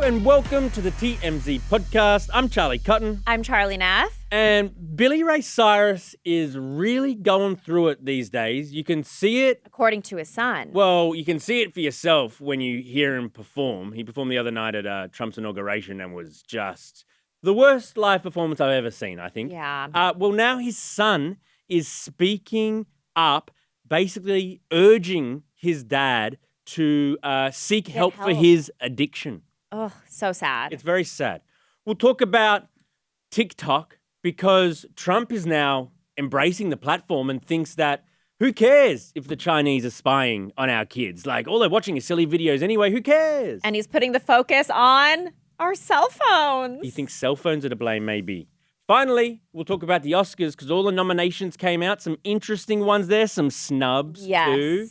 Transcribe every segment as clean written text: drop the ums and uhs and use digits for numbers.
and welcome to the TMZ podcast. I'm Charlie Cotton. I'm Charlie Nath. And Billy Ray Cyrus is really going through it these days. You can see it. According to his son. Well, you can see it for yourself when you hear him perform. He performed the other night at Trump's inauguration and was just the worst live performance I've ever seen, I think. Yeah. Well, now his son is speaking up, basically urging his dad to seek help for his addiction. Oh, so sad. It's very sad. We'll talk about TikTok because Trump is now embracing the platform and thinks that who cares if the Chinese are spying on our kids? Like, all they're watching is silly videos anyway. Who cares? And he's putting the focus on our cell phones. He thinks cell phones are to blame, maybe. Finally, we'll talk about the Oscars because all the nominations came out. Some interesting ones there, some snubs too.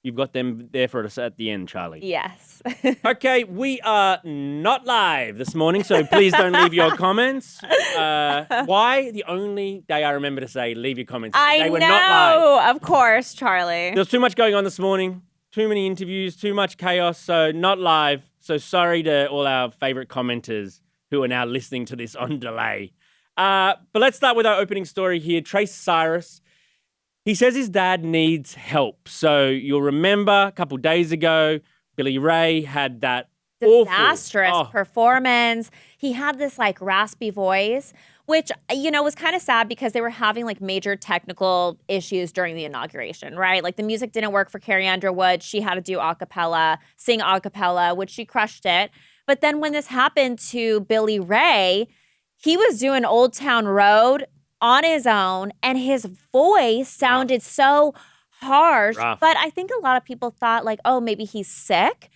You've got them there for us at the end, Charlie. Yes. Okay, we are not live this morning, so please don't leave your comments. Why? The only day I remember to say leave your comments. I were know, not live. Of course, Charlie. There's too much going on this morning, too many interviews, too much chaos, so not live. So sorry to all our favorite commenters who are now listening to this on delay. But let's start with our opening story here. Trace Cyrus. He says his dad needs help. So you'll remember a couple days ago, Billy Ray had that disastrous performance. He had this like raspy voice, which, you know, was kind of sad because they were having like major technical issues during the inauguration, right? Like the music didn't work for Carrie Underwood. She had to do sing a cappella, which she crushed it. But then when this happened to Billy Ray, he was doing Old Town Road on his own, and his voice sounded so harsh. Rough. But I think a lot of people thought like, oh, maybe he's sick.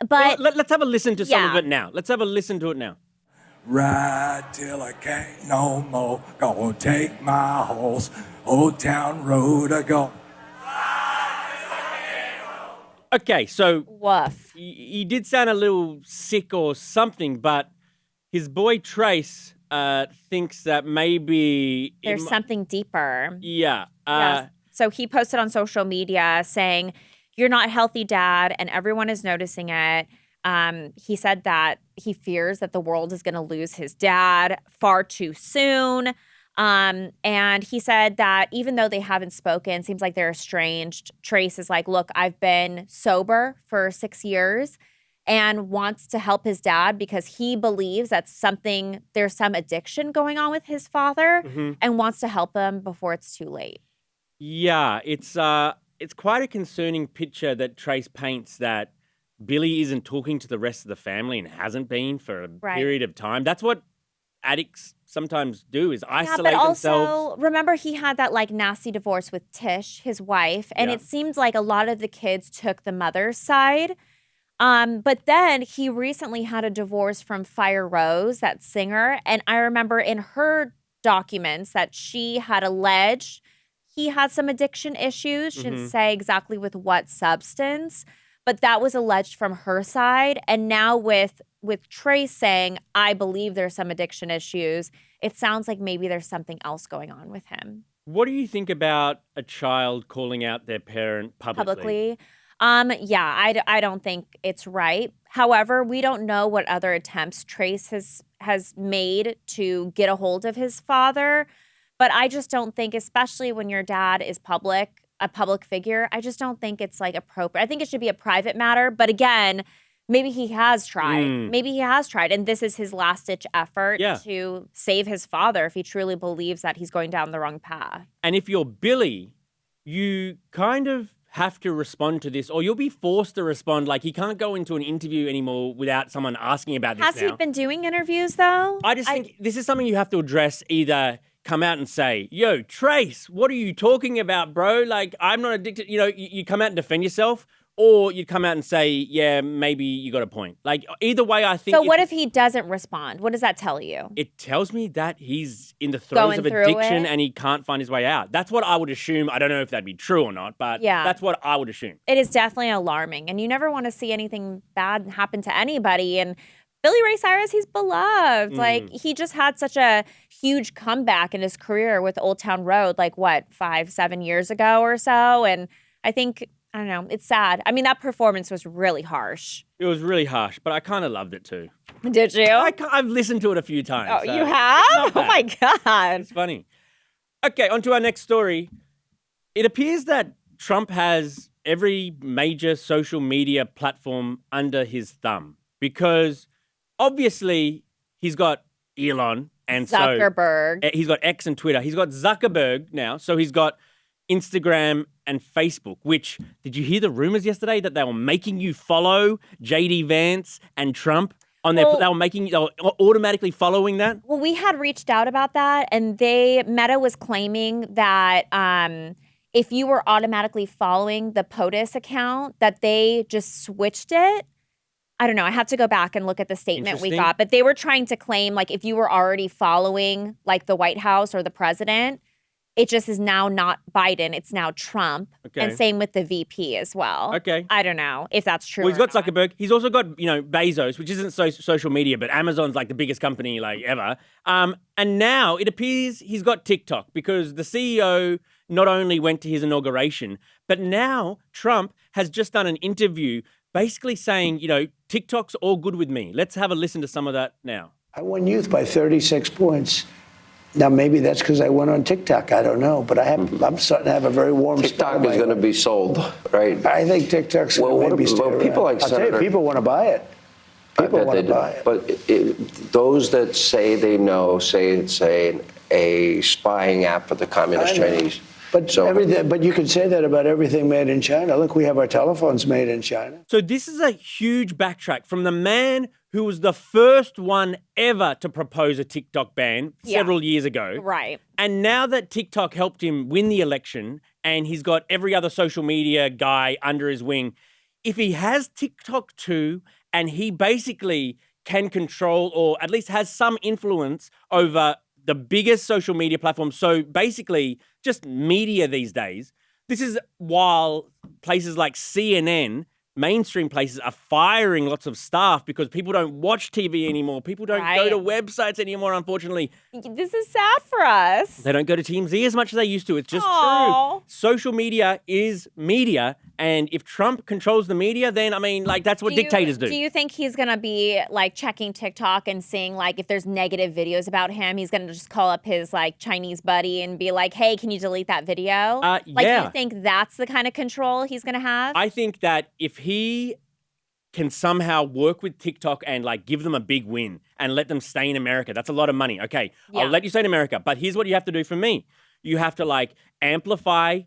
But well, let's have a listen to some of it now. Let's have a listen to it now. Ride till I can't no more. Gonna take my horse, Old Town Road I go. Okay, so woof. He did sound a little sick or something, but his boy Trace thinks that maybe there's something deeper. Yeah. So he posted on social media saying, "You're not healthy, Dad," and everyone is noticing it. He said that he fears that the world is going to lose his dad far too soon. And he said that even though they haven't spoken, seems like they're estranged. Trace is like, "Look, I've been sober for 6 years." And wants to help his dad because he believes that there's some addiction going on with his father and wants to help him before it's too late. Yeah, it's quite a concerning picture that Trace paints that Billy isn't talking to the rest of the family and hasn't been for a period of time. That's what addicts sometimes do is isolate themselves. Also, remember he had that like nasty divorce with Tish, his wife, and it seems like a lot of the kids took the mother's side. But then he recently had a divorce from Fire Rose, that singer. And I remember in her documents that she had alleged he had some addiction issues. She didn't say exactly with what substance, but that was alleged from her side. And now with Trace saying, I believe there's some addiction issues, it sounds like maybe there's something else going on with him. What do you think about a child calling out their parent publicly? I don't think it's right. However, we don't know what other attempts Trace has made to get a hold of his father. But I just don't think, especially when your dad is a public figure, I just don't think it's like appropriate. I think it should be a private matter. But again, maybe he has tried. Maybe he has tried. And this is his last ditch effort to save his father if he truly believes that he's going down the wrong path. And if you're Billy, you kind of have to respond to this, or you'll be forced to respond. Like, he can't go into an interview anymore without someone asking about this. Has he been doing interviews, though? I just think this is something you have to address. Either come out and say, yo, Trace, what are you talking about, bro? Like, I'm not addicted. You know, you come out and defend yourself, or you come out and say, yeah, maybe you got a point. Like, either way, I think. So what if he doesn't respond? What does that tell you? It tells me that he's in the throes of addiction and he can't find his way out. That's what I would assume. I don't know if that'd be true or not, but that's what I would assume. It is definitely alarming. And you never want to see anything bad happen to anybody. And Billy Ray Cyrus, he's beloved. Like, he just had such a huge comeback in his career with Old Town Road, like, 5-7 years ago or so. And I think I don't know. It's sad. I mean, that performance was really harsh. It was really harsh, but I kind of loved it too. Did you? I've listened to it a few times. Oh, so you it's have? not Oh my bad. God. It's funny. Okay, on to our next story. It appears that Trump has every major social media platform under his thumb because obviously he's got Elon and Zuckerberg. he's got X and Twitter. He's got Zuckerberg now, so he's got Instagram and Facebook, which, did you hear the rumors yesterday that they were making you follow JD Vance and Trump on their, they were automatically following that? Well, we had reached out about that, and Meta was claiming that if you were automatically following the POTUS account, that they just switched it. I don't know. I have to go back and look at the statement we got, but they were trying to claim like if you were already following like the White House or the president, it just is now not Biden. It's now Trump. Okay. And same with the VP as well. Okay. I don't know if that's true. Well, he's got not. Zuckerberg. He's also got, Bezos, which isn't social media, but Amazon's like the biggest company like ever. And now it appears he's got TikTok because the CEO not only went to his inauguration, but now Trump has just done an interview basically saying, TikTok's all good with me. Let's have a listen to some of that now. I won youth by 36 points. Now, maybe that's because I went on TikTok. I don't know. But I'm starting to have a very warm spot. TikTok is going to be sold, right? I think TikTok's going to be sold. People like I'll tell you, people want to buy it. People want to buy it. But those that say they know say it's a spying app for the communist Chinese. But you can say that about everything made in China. Look, we have our telephones made in China. So this is a huge backtrack from the man who was the first one ever to propose a TikTok ban several years ago. Right. And now that TikTok helped him win the election and he's got every other social media guy under his wing, if he has TikTok too and he basically can control or at least has some influence over the biggest social media platform, so basically just media these days, this is while places like CNN, mainstream places, are firing lots of staff because people don't watch TV anymore. People don't go to websites anymore, unfortunately. This is sad for us. They don't go to TMZ as much as they used to. It's just true. Social media is media. And if Trump controls the media, then, that's what dictators do. Do you think he's going to be, checking TikTok and seeing, if there's negative videos about him, he's going to just call up his, Chinese buddy and be like, hey, can you delete that video? Yeah. Do you think that's the kind of control he's going to have? I think that if he can somehow work with TikTok and, give them a big win and let them stay in America, that's a lot of money. Okay, I'll let you stay in America. But here's what you have to do for me. You have to, amplify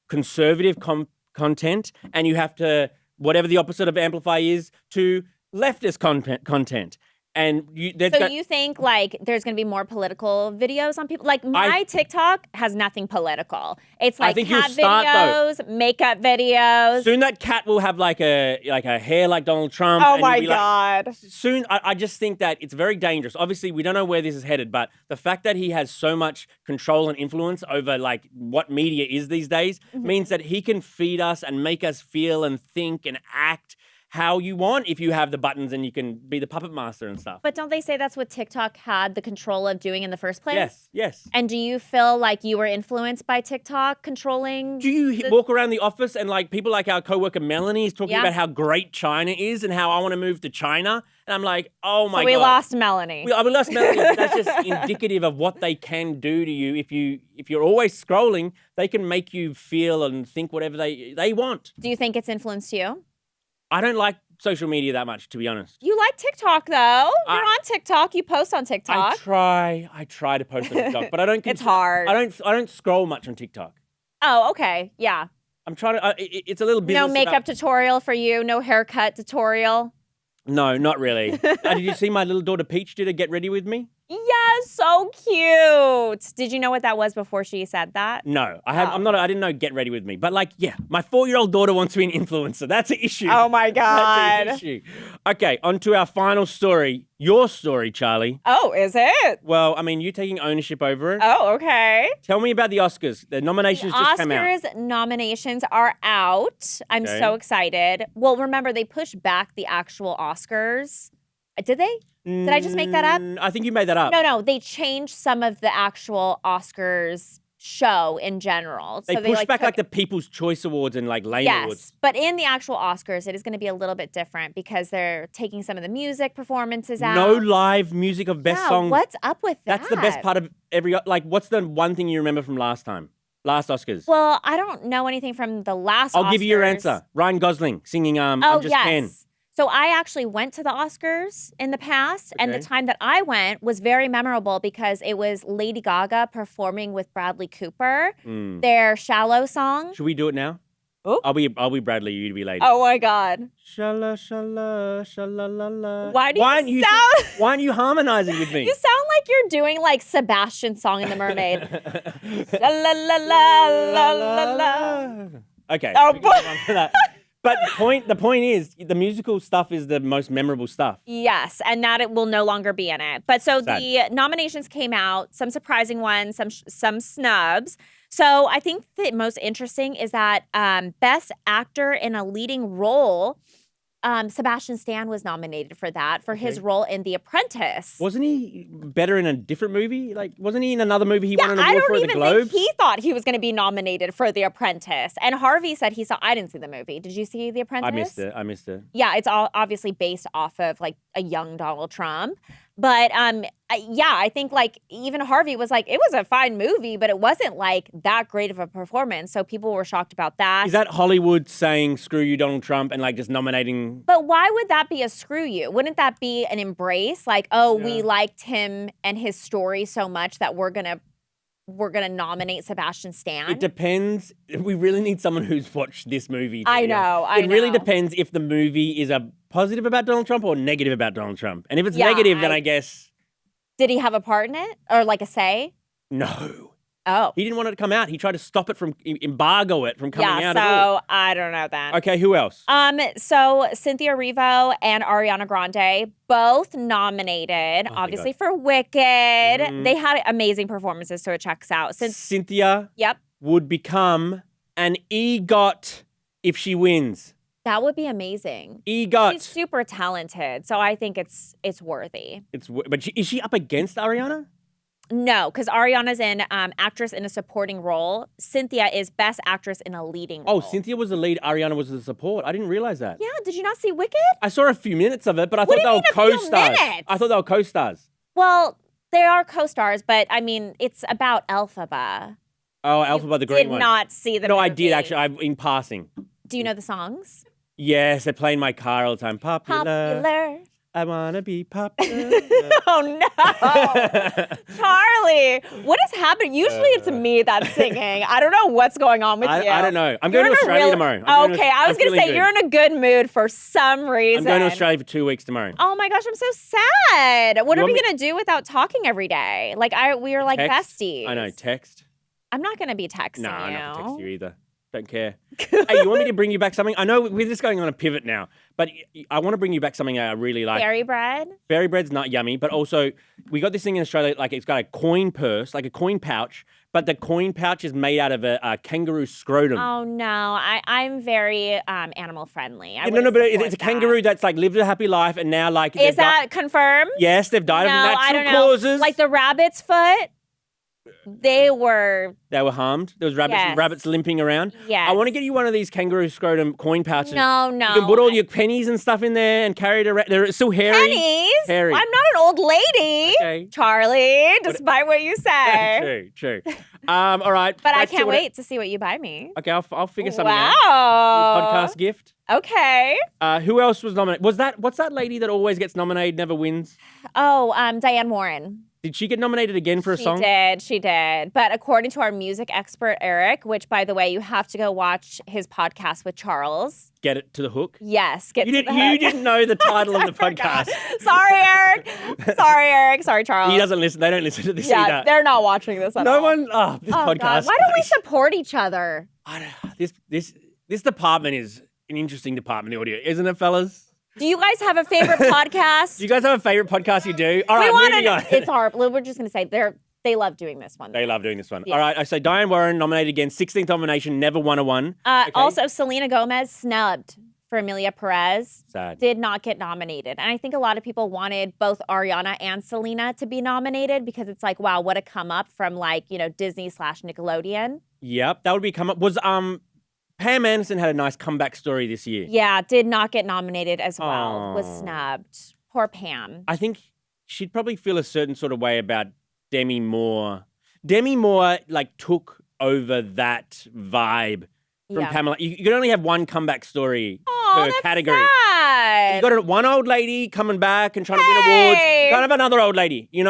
conservative content, and you have to, whatever the opposite of amplify is, to leftist content. And you think there's going to be more political videos on people? My TikTok has nothing political. It's cat videos, makeup videos. Soon that cat will have a hair like Donald Trump. Oh my God. Soon, I just think that it's very dangerous. Obviously, we don't know where this is headed, but the fact that he has so much control and influence over what media is these days means that he can feed us and make us feel and think and act how you want if you have the buttons and you can be the puppet master and stuff. But don't they say that's what TikTok had the control of doing in the first place? Yes. And do you feel like you were influenced by TikTok controlling? Do you walk around the office and people like our coworker Melanie is talking about how great China is and how I want to move to China? And I'm like, oh my God. So we lost Melanie. We lost Melanie. That's just indicative of what they can do to you. If you're always scrolling, they can make you feel and think whatever they want. Do you think it's influenced you? I don't like social media that much, to be honest. You like TikTok, though. You're on TikTok. You post on TikTok. I try to post on TikTok, but I don't. It's hard. I don't scroll much on TikTok. Oh, okay. Yeah. I'm trying to. It's a little business. No makeup tutorial for you. No haircut tutorial. No, not really. Did you see my little daughter Peach did a get ready with me? Yes, so cute. Did you know what that was before she said that? No, I didn't know get ready with me. But my 4-year-old daughter wants to be an influencer. That's an issue. Oh my God. That's an issue. Okay, on to our final story. Your story, Charlie. Oh, is it? Well, you taking ownership over it. Oh, okay. Tell me about the Oscars. The nominations just came out. Oscars nominations are out. I'm so excited. Well, remember, they pushed back the actual Oscars. Did they? Did I just make that up? I think you made that up. No. They changed some of the actual Oscars show in general. They So push back took- like the People's Choice Awards and like Lane Yes, Awards. but in the actual Oscars, it is going to be a little bit different because they're taking some of the music performances out. No live music of best yeah, song. What's up with that? That's the best part of every. Like, what's the one thing you remember from last Oscars? Well, I don't know anything from the last I'll give you your Oscars. answer. Ryan Gosling singing Oh, I'm Just yes. Ken. So I actually went to the Oscars in the past, and the Okay. time that I went was very memorable because it was Lady Gaga performing with Bradley Cooper, their Shallow song. Should we do it now? Oh. I'll be Bradley, you to be Lady. Oh my God. Shala shala shala la la. Why do you aren't you sound- Why aren't you harmonizing with me? You sound like you're doing like Sebastian's song in The Mermaid. La la la la la la la. Okay. Oh, we can move on to that. But the point is, the musical stuff is the most memorable stuff. Yes, and that it will no longer be in it. But so Sad. the nominations came out, some surprising ones, some snubs. So I think the most interesting is that Best Actor in a Leading Role, Sebastian Stan was nominated for that for his Okay. role in The Apprentice. Wasn't he better in a different movie? Like, wasn't he in another movie he Yeah, won an I award for don't at the even Globes? think he thought he was going to be nominated for The Apprentice. And Harvey said he saw. I didn't see the movie. Did you see The Apprentice? I missed it. Yeah, it's all obviously based off of like a young Donald Trump. But yeah, I think like even Harvey was like, it was a fine movie, but it wasn't like that great of a performance. So people were shocked about that. Is that Hollywood saying screw you, Donald Trump, and like just nominating? But why would that be a screw you? Wouldn't that be an embrace? Like, oh, we liked him and his story so much that we're gonna nominate Sebastian Stan. It depends. We really need someone who's watched this movie. I Julia. know, I It really know. depends if the movie is a positive about Donald Trump or negative about Donald Trump. And if it's Yeah, negative, then I guess Did he have a part in it or like a say? no. Oh, He didn't want it to come out. He tried to stop it from embargo it from coming yeah. out at all. So I don't know then. Okay, who else? So Cynthia Erivo and Ariana Grande both nominated, Oh my obviously for Wicked. They had amazing performances, so it checks out. Cynthia Yep, would become an EGOT if she wins. that would be amazing. EGOT. She's super talented, so I think it's worthy. Is she up against Ariana? No, because Ariana's in actress in a supporting role. Cynthia is best actress in a leading role. Oh, Cynthia was the lead. Ariana was the support. I didn't realize that. Yeah, did you not see Wicked? I saw a few minutes of it, but I What thought do you they were mean a few co-stars. minutes? I thought they were co-stars. Well, they are co-stars, but I mean, it's about Elphaba. Oh, Alphabet, the green Did one. not see the No, movie. I did actually. In passing. Do you know the songs? Yes, they play in my car all the time. Popular. Popular. I wanna be popular. Oh no, Charlie! What is happening? Usually it's me that's singing. I don't know what's going on with you. I don't know. I'm You're going to in a Australia real- tomorrow. I'm Okay, I was going gonna say you're in a good mood for some reason. I'm going to Australia for 2 weeks tomorrow. Oh my gosh, I'm so sad. What You are we want gonna do without talking every day? Like we are like Text? besties. I know. Text. I'm not gonna be texting No, you. I'm not going to text you either. Don't care. Hey, you want me to bring you back something? I know we're just going on a pivot now, but I want to bring you back something I really like. Fairy bread. Fairy bread's not yummy, but also we got this thing in Australia, like it's got a coin purse, like a coin pouch, but the coin pouch is made out of a kangaroo scrotum. Oh no, I'm very animal friendly. I no, wouldn't but support it's a that. kangaroo that's like lived a happy life and now like Is that confirmed? yes, they've died No, of natural I don't know. causes. Like the rabbit's foot. They were. They were harmed. There was Yes. rabbits limping around. Yes. I want to get you one of these kangaroo scrotum coin pouches. No. You can put all your pennies and stuff in there and carry it around. They're still hairy. pennies. Hairy. I'm not an old lady, Okay. Charlie. Despite what you say, True. All right. but I back to can't what- wait to see what you buy me. Okay, I'll figure something out. Wow. Podcast gift. Okay. Who else was nominated? What's that lady that always gets nominated, never wins? Oh, Diane Warren. Did she get nominated again for a song? She did. But according to our music expert, Eric, which, by the way, you have to go watch his podcast with Charles. Get it to the hook. Yes. Get You to didn't. the You hook. didn't know the title of the podcast. Sorry, Eric. Sorry, Eric. Sorry, Charles. He doesn't listen. They don't listen to this Yeah, either. they're not watching this at No all. one. Oh, this Oh, podcast. God. Why don't we support each other? This department is an interesting department. The audio, isn't it, fellas? Do you guys have a favorite podcast? Do you guys have a favorite podcast you do? All right, we want moving on. It's horrible. We're just gonna say they love doing this one. They love doing this one. Yeah. All right, I say Diane Warren nominated again, 16th nomination, never won a one. Okay. Also, Selena Gomez snubbed for Amelia Perez Sad. did not get nominated. And I think a lot of people wanted both Ariana and Selena to be nominated because it's like, wow, what a come up from like, Disney/Nickelodeon. Yep, that would be come up. Was Pam Anderson had a nice comeback story this year. Yeah, did not get nominated as well. Was Oh. snubbed. Poor Pam. I think she'd probably feel a certain sort of way about Demi Moore. Demi Moore like took over that vibe from Yeah. Pamela. You could only have one comeback story Oh, per that's category. sad. You got one old lady coming back and trying to win awards. Hey! You can't have another old lady. You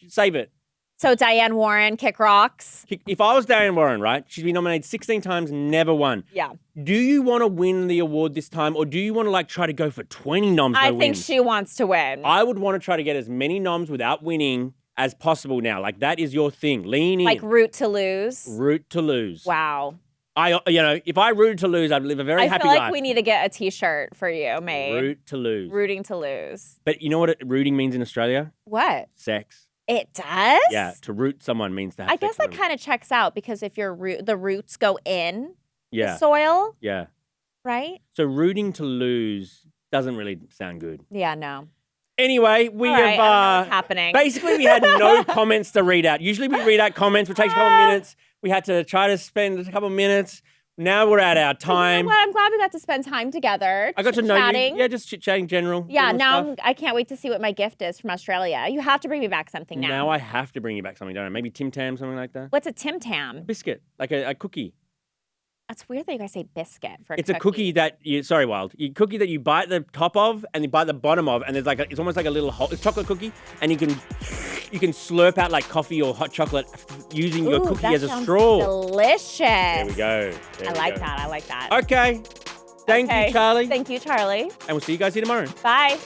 save it. So Diane Warren, Kick Rocks. If I was Diane Warren, right, she's been nominated 16 times, never won. Yeah. Do you want to win the award this time, or do you want to like try to go for 20 noms? I no think wins? she wants to win. I would want to try to get as many noms without winning as possible now. Like that is your thing. Lean in. Like root to lose. Root to lose. Wow. If I rooted to lose, I'd live a very I happy feel like life. we need to get a T-shirt for you, May. Root to lose. Rooting to lose. But you know what rooting means in Australia? What? Sex. It does? Yeah, to root someone means to have I sex guess that with them. kind of checks out because if the roots go in Yeah, the soil, yeah. right? So rooting to lose doesn't really sound good. Yeah, no. Anyway, we All right, I don't know have what's happening. basically we had no comments to read out. Usually we read out comments, which takes a couple minutes. We had to try to spend a couple minutes. Now we're at our But you know time. what? I'm glad we got to spend time together. I got to know chit-chatting. you. Yeah, just chit-chatting general. Yeah, general now stuff. I can't wait to see what my gift is from Australia. You have to bring me back something now. Now I have to bring you back something, don't I? Maybe Tim Tam, something like that. What's a Tim Tam? Biscuit, like a cookie. That's weird that you guys say biscuit for It's a cookie that cookie that you bite the top of and you bite the bottom of, and there's like it's almost like a little hole. It's chocolate cookie, and you can slurp out like coffee or hot chocolate using your Ooh, cookie that as a sounds straw. Delicious. There we go. There I we like go. that. I like that. Okay. Thank Okay. you, Charlie. Thank you, Charlie. And we'll see you guys here tomorrow. Bye.